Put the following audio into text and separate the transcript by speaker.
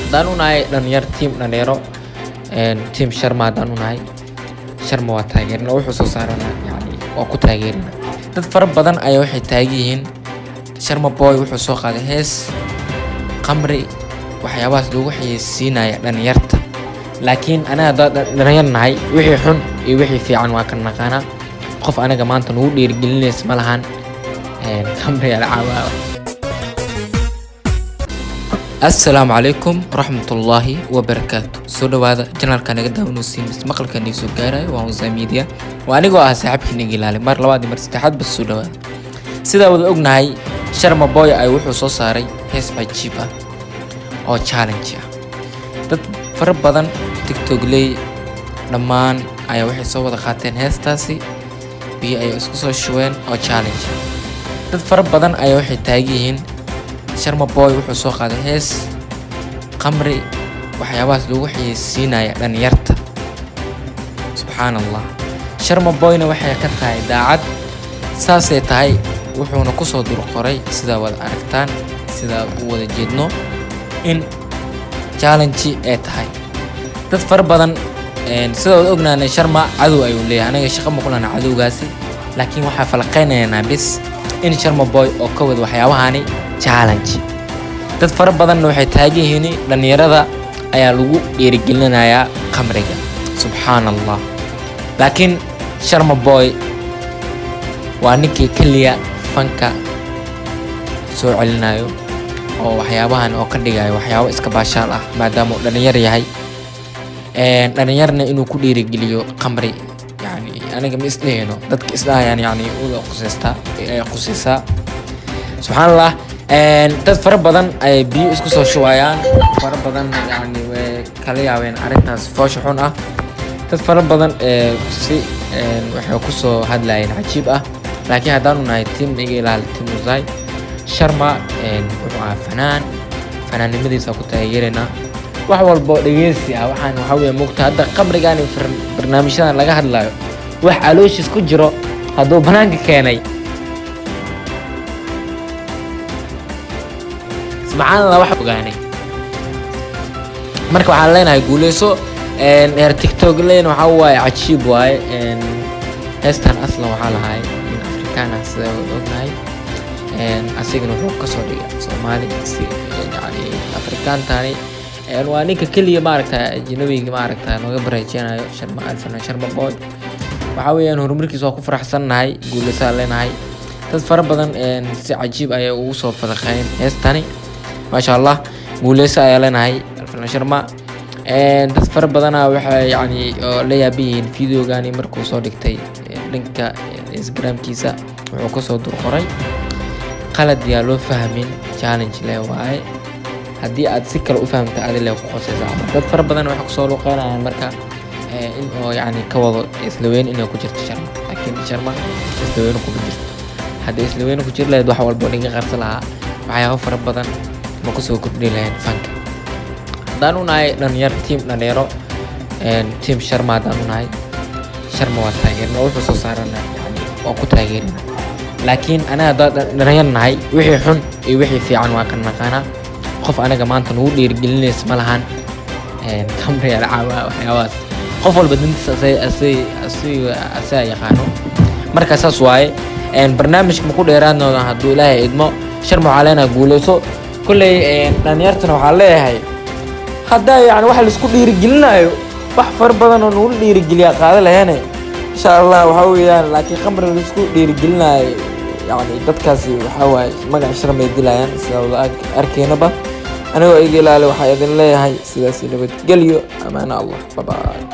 Speaker 1: hadaan u nahay dhalinyar team dhalinyaro team Sharma hadaan u nahay Sharma waa taageerna wuxuu soo saarana yani waa ku taageerina dad fara badan ayaa waxay taageereen Sharma boy wuxuu soo qaaday hees qamri waxyaabahaas lagu xayeysiinaya dhalinyarta laakiin anaga dhalinyar nahay wixii xun iyo wixii fiican waa ka naqaana qof anaga maanta nagu dhiirigelinaysa ma lahan qamri ala caawa. السلام عليكم ورحمة الله وبركاته. سودو هذا جنرال كان قدام نوسين بس مقال كان يسوق جاري وانزا ميديا وأنا جوا أسحبك نيجي لالي مر لوادي مرستحد بس سودو هذا سيدا وذا أجنا هاي شرما بوي أي وحو صاري هيس عجيبة أو challenge تد فرب بدن تيك توك لي لمان أي وحي صوّد خاتين هيس تاسي بي أي أسكسو شوين أو challenge تد فرب بدن أي وحي تاجيهن Sharma boy wuxuu soo qaaday hees qamri waxyaabahaas lagu xayeysiinaya dhalinyarta subhanallah Sharma boyna waxay ka tahay daacad saasay tahay wuxuuna ku soo durqoray sida wada aragtaan sida uu wada jeedno in challenge ay tahay dad far badan sida wada ognaanay Sharma cadow ayuu leeyahay anaga shaqo ma kulana cadowgaasi laakiin waxa falqeynaynaa bis in Sharma boy oo ka wada waxyaabahani challenge dad fara badan waxay taageereen dhalinyarada ayaa lagu dhiirigelinayaa qamriga subhanallah laakiin Sharma boy waa ninkii kaliya fanka soo celinayo oo waxyaabahan oo ka dhigayo waxyaabo iska baashaal ah maadaama dhalinyar yahay dhalinyarna inuu ku dhiirigeliyo qamri yani aniga ma isleeyno dadka islaayaan yani uu qusaysta subhanallah dad fara badan ay biyo isku soo shubayaan fara badan yani way kala yaabeen arintaas foosh xun ah dad fara badan si waxay ku soo hadlayeen cajiib ah laakiin hadaan u nahay team iga ilaali team Uzay Sharma wuxuu ahaa fanaanimadiisa ku taageerina wax walba dhageysi ah waxaan waxa weeye mugta hadda qamrigan barnaamijyadan laga hadlayo wax calooshiis ku jiro haduu banaanka keenay subhanallah wax ogaanay marka waxaan leenahay guuleyso TikTok leen waxa waaye cajiib waaye heestan aslan waxa lahaay in Afrikaana sida ognahay asigana wuxuu ka soo dhigay Soomaali si yani Afrikaan tani waa ninka kaliya maaragtay ajnabiga maaragtay nooga bareejinayo Sharma boy waxa weeyaan horumarkiisa waa ku faraxsanahay guuleyso leenahay dad fara badan si cajiib ay ugu soo fadaqeen heestani ما شاء الله guuleyso ayaa leenahay alfan Sharma dad far badan waxay yani la yaabeen fiidiyogaani markuu soo dhigtay dhanka Instagram-kiisa wuxuu ka soo durqoray qalad yaa loo fahmin challenge leh waaye hadii aad si kale u fahamto aad leeyahay ku qosaysaa dad far badan waxa ku soo luqeynayaan marka in oo yani ka wado islaweyn inay ku jirto Sharma laakiin Sharma islaweyn ku jirto hadii islaweyn ku jir leeyahay wax walba dhiga qarsa lahaa waxyaabo fara badan ma ku soo kordhin lahayn fanka hadaan u nahay dhalinyar team dhalinyaro team Sharma hadaan u nahay Sharma waa taageerna wuxuu soo saarana yani waa ku taageerina laakiin anaga dhalinyar nahay wixii xun iyo wixii fiican waa ka naqaana qof anaga maanta nagu dhiirigelinaysa ma lahan qamri ala caawa waxyaabahaas qof walba dintiisa asay yaqaano marka saas waaye barnaamijka ma ku dheeraadnooda hadduu Ilaahay idmo Sharma waxaa leenahay guuleyso kulley dhalinyartana waxaa leeyahay hadda yani waxa la isku dhiirigelinayo wax far badan oo nagu dhiirigeliya qaada lahayn insha Allah waxa weeyaan laakiin qamri la isku dhiirigelinayo yani dadkaasi waxa waaye magac Sharma ay dilayaan sida arkeynaba aniga iga ilaali waxa idin leeyahay sidaas nabad galiyo amaana Allah bye bye.